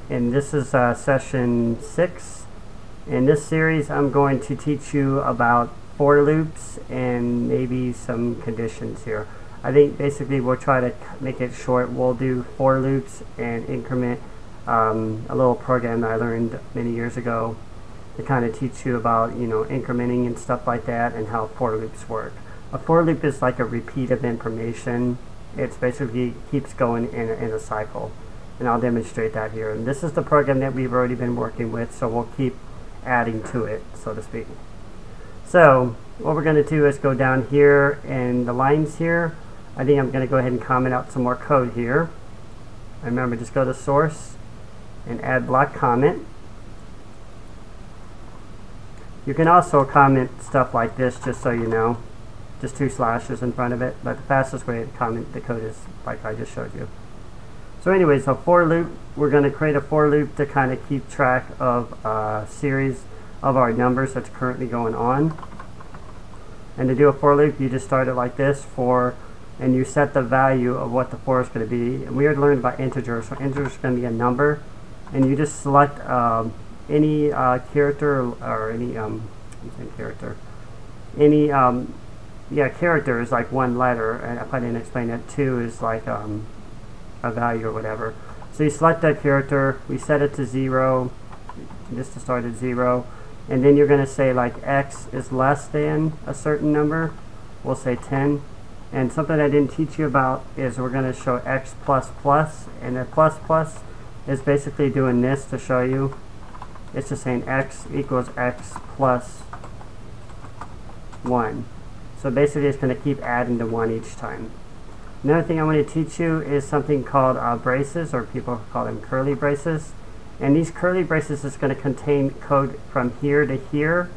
and this is session 6. In this series I'm going to teach you about for loops and maybe some conditions here. I think basically we'll try to make it short. We'll do for loops and increment, a little program that I learned many years ago to kind of teach you about, incrementing and stuff like that and how for loops work. A for loop is like a repeat of information. It's basically keeps going in a cycle, and I'll demonstrate that here. And this is the program that we've already been working with, so we'll keep adding to it, so to speak. So what we're going to do is go down here in the lines here. I think I'm going to go ahead and comment out some more code here. Remember, just go to source and add block comment. You can also comment stuff like this, just so you know, just 2 slashes in front of it, but the fastest way to comment the code is like I just showed you. So anyways, a for loop, we're going to create a for loop to kind of keep track of a series of our numbers that's currently going on. And to do a for loop, you just start it like this, and you set the value of what the for is going to be. And we already learned about integers, so integer is going to be a number, and you just select any character or any character is like one letter, and if I didn't explain that, 2 is like a value or whatever. So you select that character, we set it to 0, just to start at 0, and then you're going to say like x is less than a certain number. We'll say 10. And something I didn't teach you about is we're going to show x plus plus, and the plus plus is basically doing this to show you. It's just saying x equals x plus 1. So basically it's going to keep adding to 1 each time. Another thing I want to teach you is something called braces, or people call them curly braces. And these curly braces is going to contain code from here to here.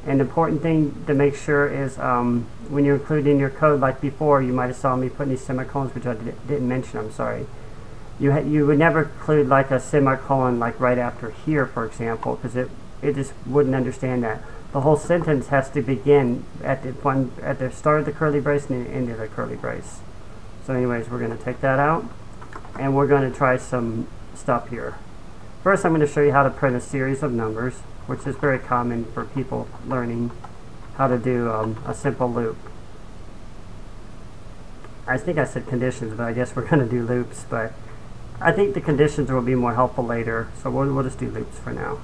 And the important thing to make sure is when you're including your code, like before, you might have saw me putting these semicolons, which I didn't mention, I'm sorry. You would never include like a semicolon like right after here, for example, because it just wouldn't understand that. The whole sentence has to begin at the start of the curly brace and the end of the curly brace. So anyways, we're going to take that out, and we're going to try some stuff here. First, I'm going to show you how to print a series of numbers, which is very common for people learning how to do a simple loop. I think I said conditions, but I guess we're going to do loops, but I think the conditions will be more helpful later, so we'll just do loops for now.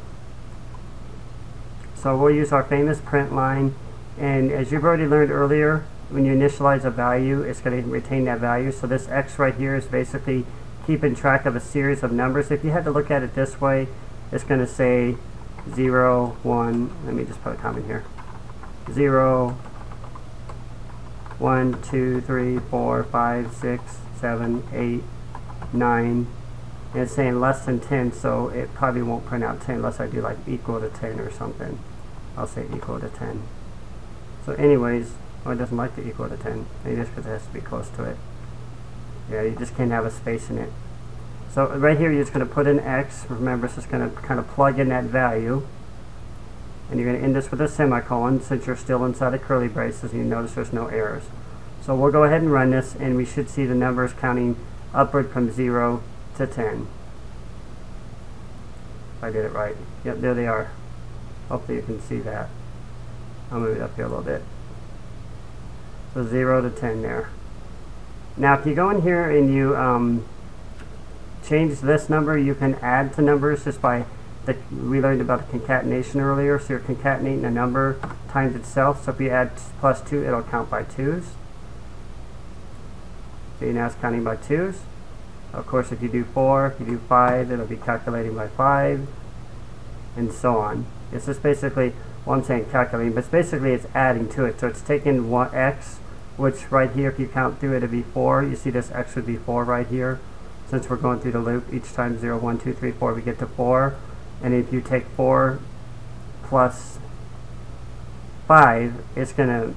So we'll use our famous print line, and as you've already learned earlier, when you initialize a value, it's going to retain that value. So this x right here is basically keeping track of a series of numbers. If you had to look at it this way, it's going to say 0, 1, let me just put a comment here, 0, 1, 2, 3, 4, 5, 6, 7, 8, 9, and it's saying less than 10, so it probably won't print out 10 unless I do like equal to 10 or something. I'll say equal to 10. So anyways, it doesn't like to equal to 10, maybe it's because it has to be close to it. Yeah, you just can't have a space in it. So right here you're just going to put in x. Remember, it's just going to kind of plug in that value, and you're going to end this with a semicolon since you're still inside of curly braces, and you notice there's no errors. So we'll go ahead and run this, and we should see the numbers counting upward from 0 to 10. If I did it right. Yep, there they are. Hopefully you can see that. I'll move it up here a little bit. So 0 to 10 there. Now if you go in here and you change this number, you can add to numbers just by, we learned about the concatenation earlier, so you're concatenating a number times itself. So if you add plus 2, it'll count by 2's. See, now it's counting by 2's. Of course, if you do 4, if you do 5, it'll be calculating by 5, and so on. It's just basically, well, I'm saying calculating, but basically it's adding to it. So it's taking x, which right here, if you count through it, it'd be 4. You see this x would be 4 right here. Since we're going through the loop, each time 0, 1, 2, 3, 4, we get to 4. And if you take 4 plus 5, it's going to,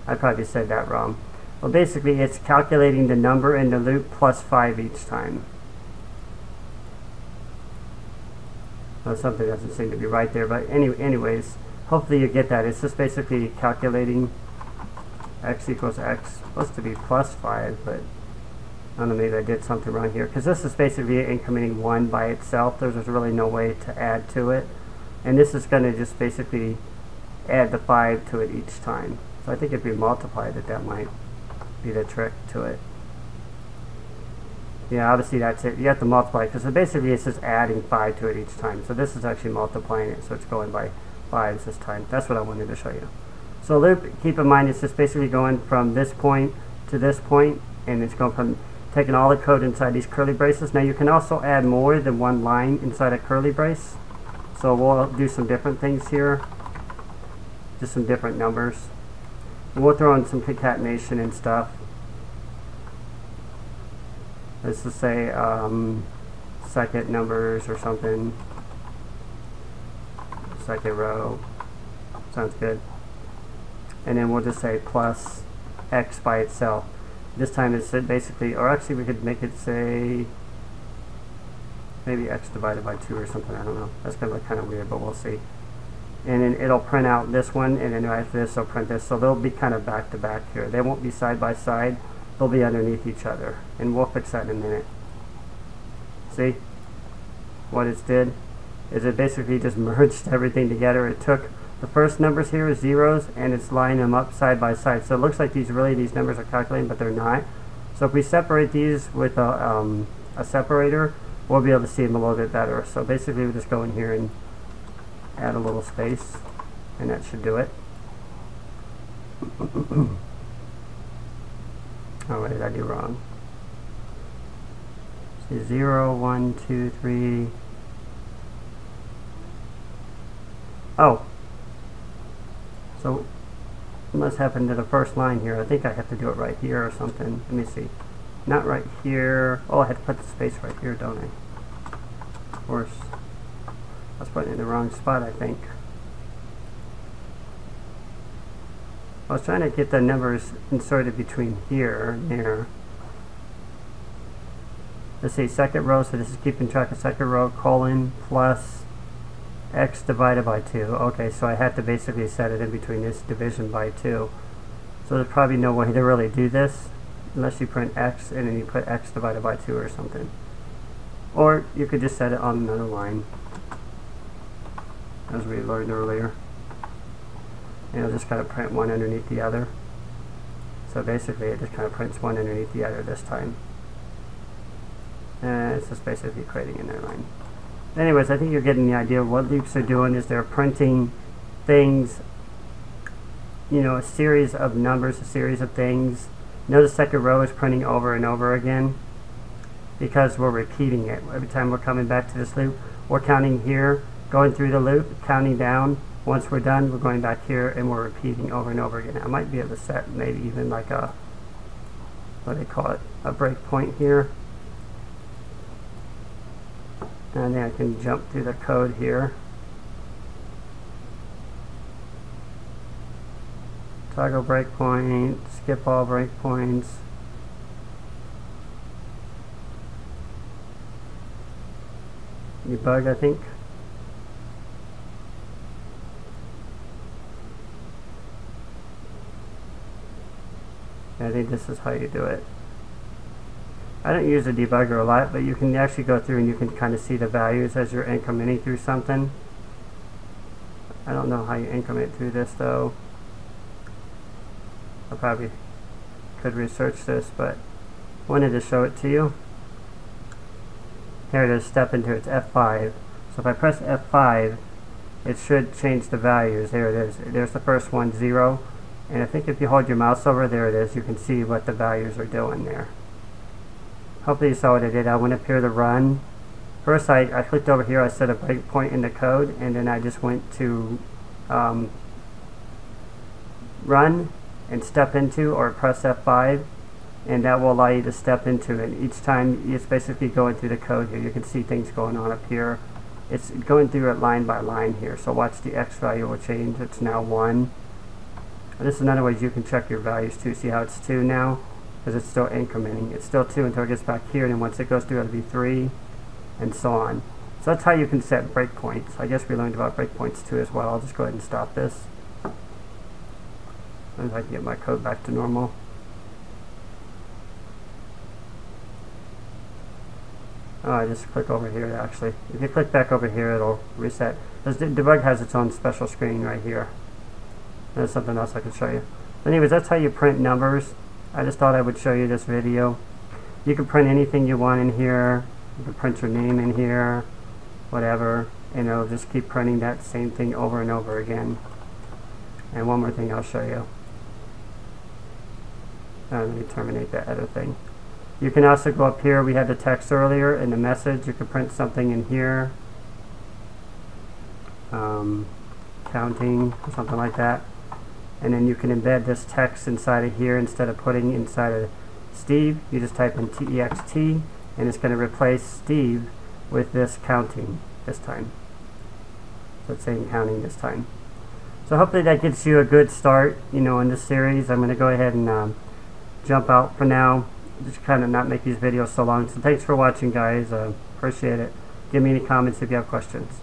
I probably said that wrong. Well, basically, it's calculating the number in the loop plus 5 each time. Well, something doesn't seem to be right there, but anyways, hopefully you get that. It's just basically calculating x equals x, supposed to be plus 5, but I don't know, maybe I did something wrong here, because this is basically incrementing 1 by itself. There's really no way to add to it. And this is going to just basically add the 5 to it each time. So I think if we multiplied it, that might be the trick to it. Yeah, obviously that's it. You have to multiply, because basically it's just adding 5 to it each time. So this is actually multiplying it, so it's going by 5s this time. That's what I wanted to show you. So loop, keep in mind, it's just basically going from this point to this point, and it's going from taking all the code inside these curly braces. Now you can also add more than one line inside a curly brace. So we'll do some different things here, just some different numbers. And we'll throw in some concatenation and stuff. Let's just say second numbers or something. Second row. Sounds good. And then we'll just say plus x by itself. This time it's basically, or actually we could make it say maybe x divided by 2 or something. I don't know. That's going to look kind of weird, but we'll see. And then it'll print out this one, and then after this it'll print this. So they'll be kind of back to back here. They won't be side by side. They'll be underneath each other. And we'll fix that in a minute. See? What it did is it basically just merged everything together. It took the first numbers here, zeros, and it's lining them up side by side. So it looks like these numbers are calculating, but they're not. So if we separate these with a separator, we'll be able to see them a little bit better. So basically we just go in here and add a little space, and that should do it. Oh, what did I do wrong? See, 0, 1, 2, 3. Oh. So, what must happen to the first line here? I think I have to do it right here or something. Let me see. Not right here. Oh, I had to put the space right here, don't I? Of course. I was putting it in the wrong spot, I think. I was trying to get the numbers inserted between here and there. Let's see, second row, so this is keeping track of second row, colon, plus x divided by 2. Okay, so I had to basically set it in between this division by 2. So there's probably no way to really do this unless you print x and then you put x divided by 2 or something. Or you could just set it on another line, as we learned earlier. And it'll just kind of print one underneath the other. So basically it just kind of prints one underneath the other this time. And it's just basically creating an line. Anyways, I think you're getting the idea of what loops are doing is they're printing things, you know, a series of numbers, a series of things. Notice the second row is printing over and over again because we're repeating it. Every time we're coming back to this loop, we're counting here, going through the loop, counting down. Once we're done, we're going back here and we're repeating over and over again. I might be able to set maybe even like a, what do they call it, a breakpoint here. And then I can jump through the code here. Toggle breakpoint, skip all breakpoints. Debug, I think. I think this is how you do it. I don't use a debugger a lot, but you can actually go through and you can kind of see the values as you're incrementing through something. I don't know how you increment through this though. I probably could research this, but wanted to show it to you. Here it is, step into it, it's F5. So if I press F5, it should change the values. There it is. There's the first one, 0. And I think if you hold your mouse over, there it is, you can see what the values are doing there. Hopefully you saw what I did. I went up here to run. First I clicked over here, I set a breakpoint in the code, and then I just went to run and step into, or press F5, and that will allow you to step into it. Each time it's basically going through the code here. You can see things going on up here. It's going through it line by line here. So watch, the X value will change. It's now 1. And this is another way you can check your values too. See how it's 2 now? Because it's still incrementing. It's still 2 until it gets back here, and then once it goes through it'll be 3, and so on. So that's how you can set breakpoints. I guess we learned about breakpoints too as well. I'll just go ahead and stop this. And I can get my code back to normal. Oh, I just click over here actually. If you click back over here, it'll reset. This debug has its own special screen right here. There's something else I can show you. Anyways, that's how you print numbers. I just thought I would show you this video. You can print anything you want in here. You can print your name in here, whatever, and it'll just keep printing that same thing over and over again. And one more thing I'll show you. Let me terminate that other thing. You can also go up here. We had the text earlier in the message. You can print something in here. Counting, or something like that. And then you can embed this text inside of here instead of putting inside of Steve. You just type in TEXT and it's going to replace Steve with this counting this time. So it's saying counting this time. So hopefully that gives you a good start, in this series. I'm going to go ahead and jump out for now. Just kind of not make these videos so long. So thanks for watching, guys. Appreciate it. Give me any comments if you have questions.